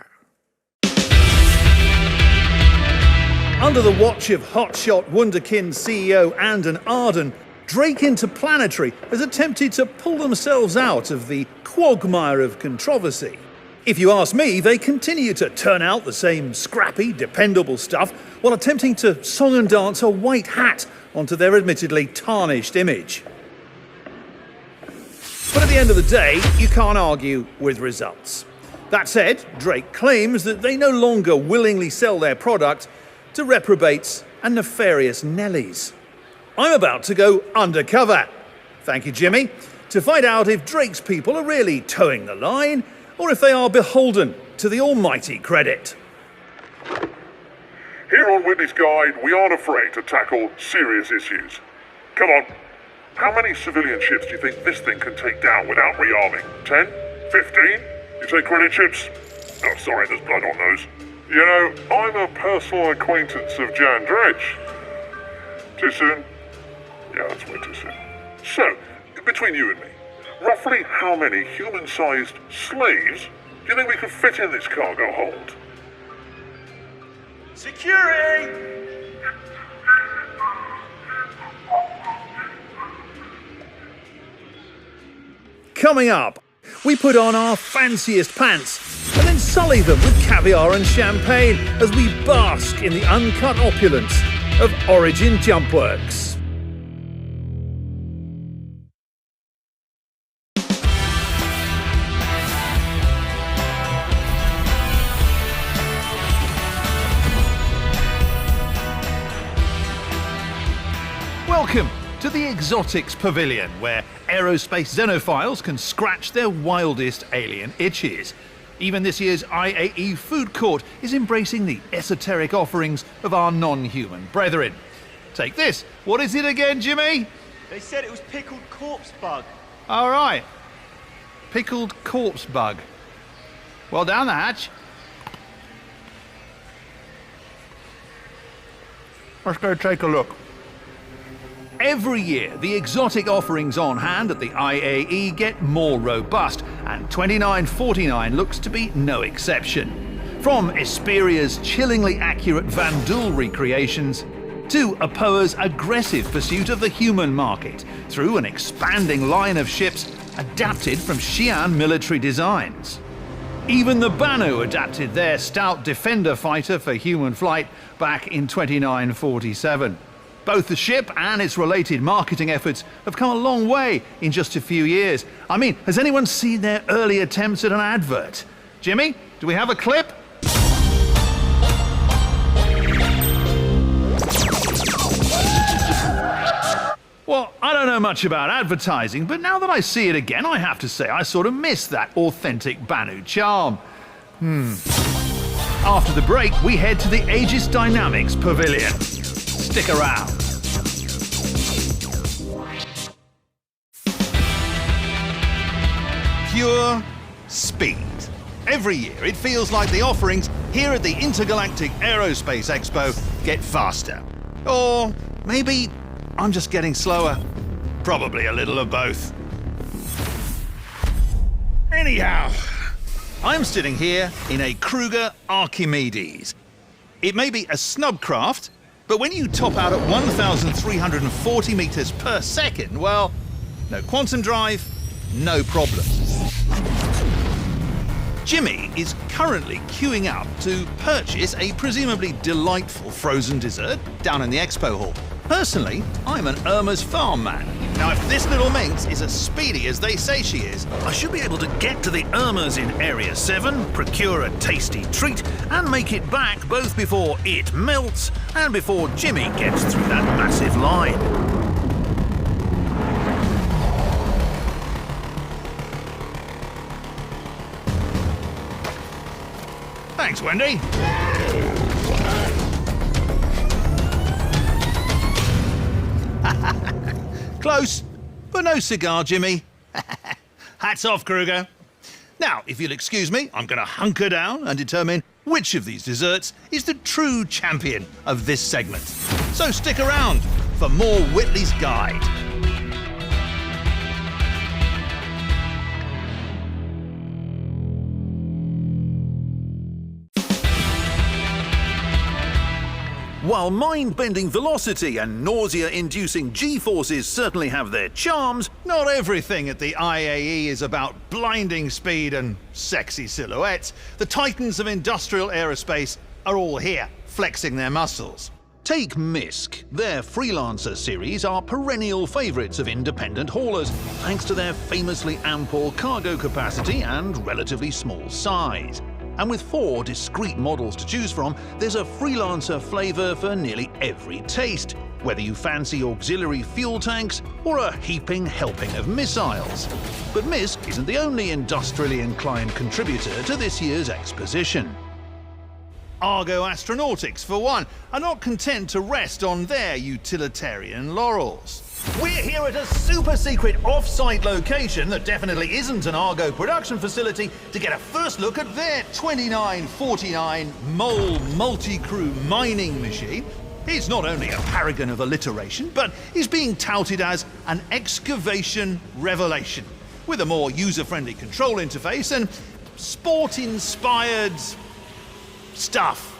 [SPEAKER 6] Under the watch of hotshot Wunderkind CEO Andon Arden, Drake Interplanetary has attempted to pull themselves out of the quagmire of controversy. If you ask me, they continue to turn out the same scrappy, dependable stuff while attempting to song and dance a white hat onto their admittedly tarnished image. But at the end of the day, you can't argue with results. That said, Drake claims that they no longer willingly sell their product to reprobates and nefarious Nellies. I'm about to go undercover, thank you, Jimmy, to find out if Drake's people are really towing the line or if they are beholden to the almighty credit.
[SPEAKER 21] Here on Whitley's Guide, we aren't afraid to tackle serious issues. Come on. How many civilian ships do you think this thing can take down without rearming? 10? 15? You say credit ships? Oh, sorry, there's blood on those. You know, I'm a personal acquaintance of Jan Dredge. Too soon? Yeah, that's way too soon. So, between you and me, roughly how many human-sized slaves do you think we could fit in this cargo hold?
[SPEAKER 10] Security!
[SPEAKER 6] Coming up, we put on our fanciest pants and then sully them with caviar and champagne as we bask in the uncut opulence of Origin Jumpworks. Welcome to the Exotics Pavilion, where aerospace xenophiles can scratch their wildest alien itches. Even this year's IAE food court is embracing the esoteric offerings of our non-human brethren. Take this. What is it again, Jimmy?
[SPEAKER 10] They said it was pickled corpse bug.
[SPEAKER 6] All right. Pickled corpse bug. Well, down the hatch. Let's go take a look. Every year, the exotic offerings on hand at the IAE get more robust, and 2949 looks to be no exception. From Esperia's chillingly accurate Vandul recreations, to Aopoa's aggressive pursuit of the human market, through an expanding line of ships adapted from Xi'an military designs. Even the Banu adapted their stout Defender fighter for human flight back in 2947. Both the ship and its related marketing efforts have come a long way in just a few years. I mean, has anyone seen their early attempts at an advert? Jimmy, do we have a clip? Well, I don't know much about advertising, but now that I see it again, I have to say I sort of miss that authentic Banu charm. After the break, we head to the Aegis Dynamics Pavilion. Stick around. Pure speed. Every year, it feels like the offerings here at the Intergalactic Aerospace Expo get faster. Or maybe I'm just getting slower. Probably a little of both. Anyhow, I'm sitting here in a Kruger Archimedes. It may be a snub craft, but when you top out at 1,340 meters per second, well, no quantum drive, no problem. Jimmy is currently queuing up to purchase a presumably delightful frozen dessert down in the expo hall. Personally, I'm an Irma's farm man. Now, if this little minx is as speedy as they say she is, I should be able to get to the Irma's in Area 7, procure a tasty treat, and make it back both before it melts and before Jimmy gets through that massive line. Thanks, Wendy. Close, but no cigar, Jimmy. Hats off, Kruger. Now, if you'll excuse me, I'm going to hunker down and determine which of these desserts is the true champion of this segment. So stick around for more Whitley's Guide. While mind-bending velocity and nausea-inducing G-forces certainly have their charms, not everything at the IAE is about blinding speed and sexy silhouettes. The titans of industrial aerospace are all here, flexing their muscles. Take MISC. Their Freelancer series are perennial favourites of independent haulers, thanks to their famously ample cargo capacity and relatively small size. And with 4 discrete models to choose from, there's a Freelancer flavour for nearly every taste, whether you fancy auxiliary fuel tanks or a heaping helping of missiles. But MISC isn't the only industrially inclined contributor to this year's exposition. ARGO Astronautics, for one, are not content to rest on their utilitarian laurels. We're here at a super-secret off-site location that definitely isn't an ARGO production facility to get a first look at their 2949 Mole multi-crew mining machine. It's not only a paragon of alliteration, but is being touted as an excavation revelation, with a more user-friendly control interface and sport-inspired stuff.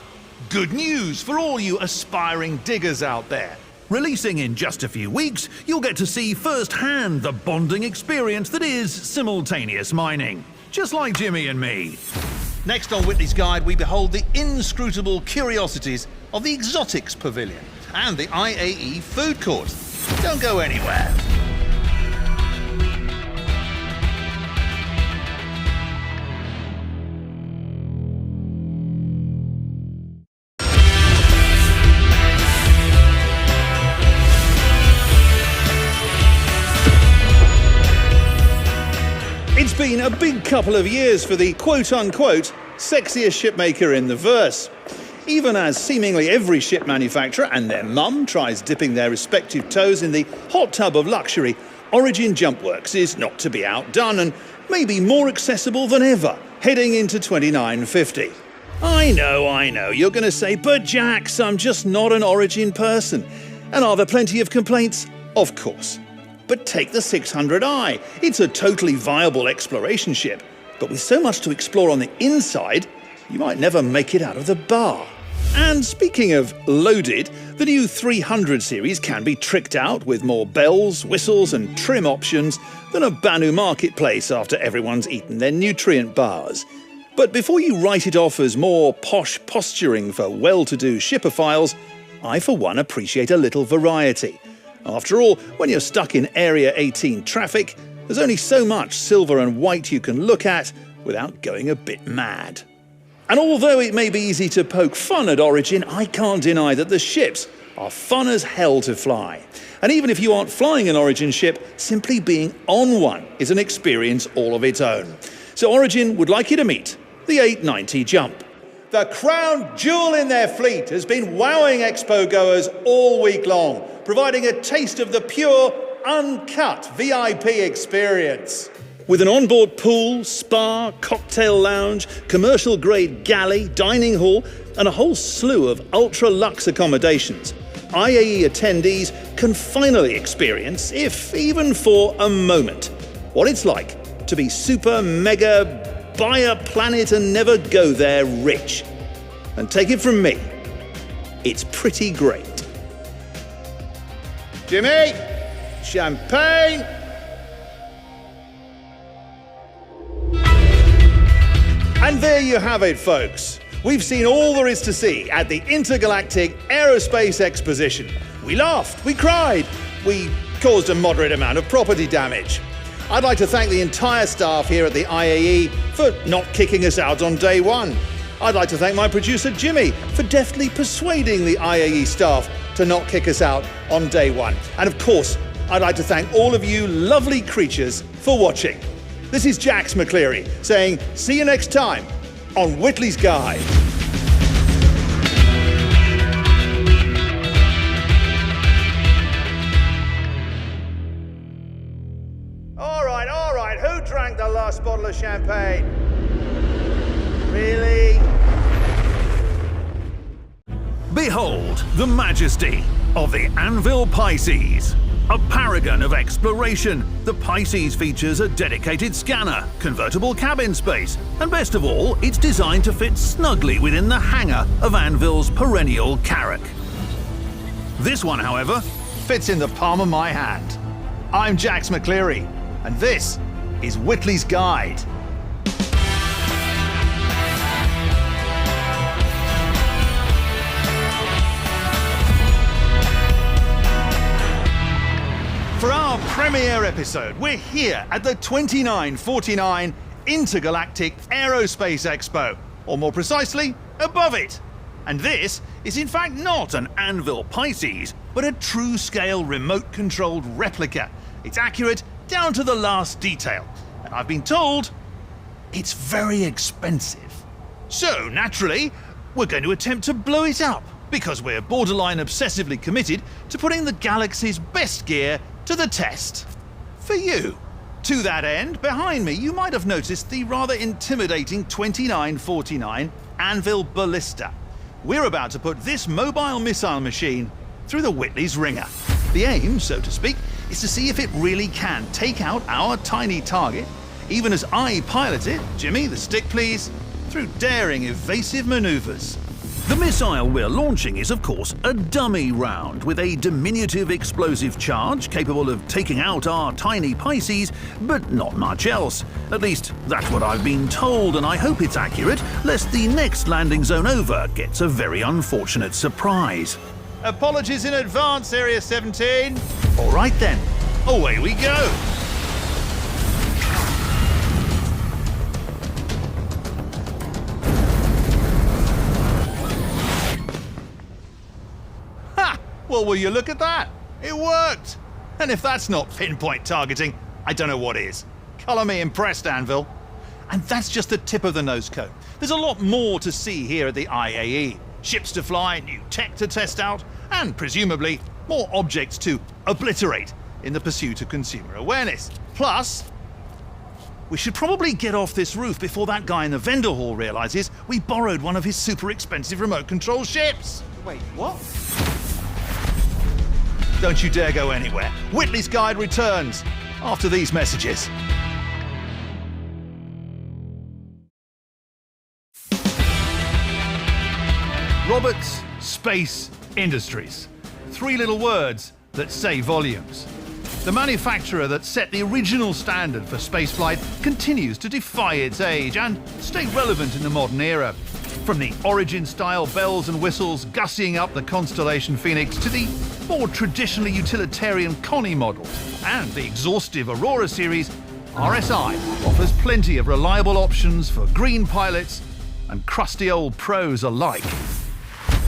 [SPEAKER 6] Good news for all you aspiring diggers out there. Releasing in just a few weeks, you'll get to see firsthand the bonding experience that is simultaneous mining, just like Jimmy and me. Next on Whitley's Guide, we behold the inscrutable curiosities of the Exotics Pavilion and the IAE Food Court. Don't go anywhere. been a big couple of years for the quote-unquote sexiest shipmaker in the verse. Even as seemingly every ship manufacturer and their mum tries dipping their respective toes in the hot tub of luxury, Origin Jumpworks is not to be outdone and maybe more accessible than ever, heading into 2950. I know, you're going to say, but Jax, I'm just not an Origin person. And are there plenty of complaints? Of course. But take the 600i. It's a totally viable exploration ship. But with so much to explore on the inside, you might never make it out of the bar. And speaking of loaded, the new 300 series can be tricked out with more bells, whistles and trim options than a Banu marketplace after everyone's eaten their nutrient bars. But before you write it off as more posh posturing for well-to-do shipophiles, I for one appreciate a little variety. After all, when you're stuck in Area 18 traffic, there's only so much silver and white you can look at without going a bit mad. And although it may be easy to poke fun at Origin, I can't deny that the ships are fun as hell to fly. And even if you aren't flying an Origin ship, simply being on one is an experience all of its own. So Origin would like you to meet the 890 Jump. The crown jewel in their fleet has been wowing expo goers all week long, providing a taste of the pure, uncut VIP experience. With an onboard pool, spa, cocktail lounge, commercial-grade galley, dining hall, and a whole slew of ultra-luxe accommodations, IAE attendees can finally experience, if even for a moment, what it's like to be super mega buy a planet and never go there rich. And take it from me, it's pretty great. Jimmy, champagne. And there you have it, folks. We've seen all there is to see at the Intergalactic Aerospace Exposition. We laughed, we cried, we caused a moderate amount of property damage. I'd like to thank the entire staff here at the IAE for not kicking us out on day one. I'd like to thank my producer Jimmy for deftly persuading the IAE staff to not kick us out on day one. And of course, I'd like to thank all of you lovely creatures for watching. This is Jax McCleary saying, see you next time on Whitley's Guide. All right, who drank the last bottle of champagne? Really?
[SPEAKER 17] Behold the majesty of the Anvil Pisces. A paragon of exploration, the Pisces features a dedicated scanner, convertible cabin space, and best of all, it's designed to fit snugly within the hangar of Anvil's perennial Carrack. This one, however,
[SPEAKER 6] Fits in the palm of my hand. I'm Jax McCleary, and this is Whitley's Guide. For our premiere episode, we're here at the 2949 Intergalactic Aerospace Expo, or more precisely, above it. And this is in fact not an Anvil Pisces, but a true-scale remote-controlled replica. It's accurate down to the last detail, and I've been told it's very expensive. So, naturally, we're going to attempt to blow it up, because we're borderline obsessively committed to putting the galaxy's best gear to the test. For you. To that end, behind me, you might have noticed the rather intimidating 2949 Anvil Ballista. We're about to put this mobile missile machine through the Whitley's ringer. The aim, so to speak, is to see if it really can take out our tiny target, even as I pilot it, Jimmy, the stick please, through daring, evasive maneuvers. The missile we're launching is, of course, a dummy round with a diminutive explosive charge capable of taking out our tiny Pisces, but not much else. At least, that's what I've been told, and I hope it's accurate, lest the next landing zone over gets a very unfortunate surprise. Apologies in advance, Area 17. All right then, away we go. Well, will you look at that? It worked! And if that's not pinpoint targeting, I don't know what is. Colour me impressed, Anvil. And that's just the tip of the nose cone. There's a lot more to see here at the IAE. Ships to fly, new tech to test out, and presumably more objects to obliterate in the pursuit of consumer awareness. Plus, we should probably get off this roof before that guy in the vendor hall realizes we borrowed one of his super expensive remote control ships.
[SPEAKER 9] Wait, what?
[SPEAKER 6] Don't you dare go anywhere. Whitley's Guide returns after these messages. Roberts Space Industries. 3 little words that say volumes. The manufacturer that set the original standard for spaceflight continues to defy its age and stay relevant in the modern era. From the Origin-style bells and whistles gussying up the Constellation Phoenix to the more traditionally utilitarian Connie models and the exhaustive Aurora series, RSI offers plenty of reliable options for green pilots and crusty old pros alike.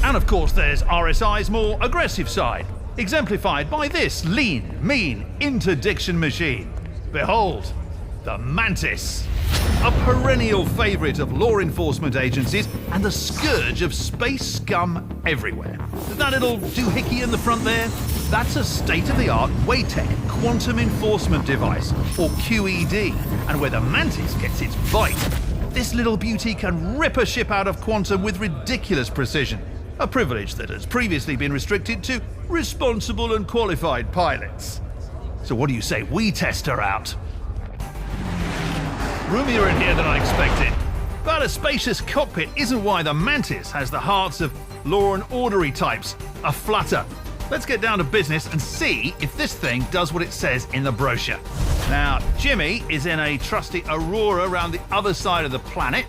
[SPEAKER 6] And of course there's RSI's more aggressive side, exemplified by this lean, mean interdiction machine. Behold, the Mantis. A perennial favourite of law enforcement agencies and the scourge of space scum everywhere. That little doohickey in the front there? That's a state-of-the-art WATEC quantum enforcement device, or QED, and where the Mantis gets its bite. This little beauty can rip a ship out of quantum with ridiculous precision, a privilege that has previously been restricted to responsible and qualified pilots. So what do you say we test her out? Roomier in here than I expected. But a spacious cockpit isn't why the Mantis has the hearts of law and ordery types aflutter. Let's get down to business and see if this thing does what it says in the brochure. Now, Jimmy is in a trusty Aurora around the other side of the planet.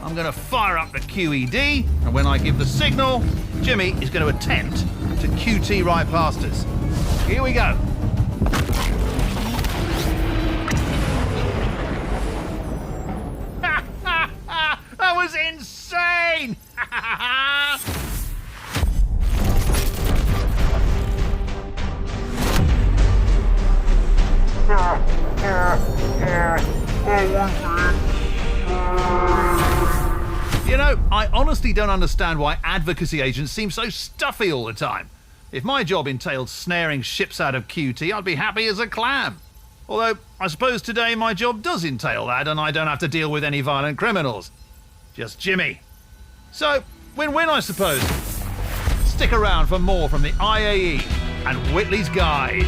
[SPEAKER 6] I'm going to fire up the QED, and when I give the signal, Jimmy is going to attempt to QT right past us. Here we go. That was insane! You know, I honestly don't understand why advocacy agents seem so stuffy all the time. If my job entailed snaring ships out of QT, I'd be happy as a clam. Although, I suppose today my job does entail that and I don't have to deal with any violent criminals. Just Jimmy. So, win-win, I suppose. Stick around for more from the IAE and Whitley's Guide.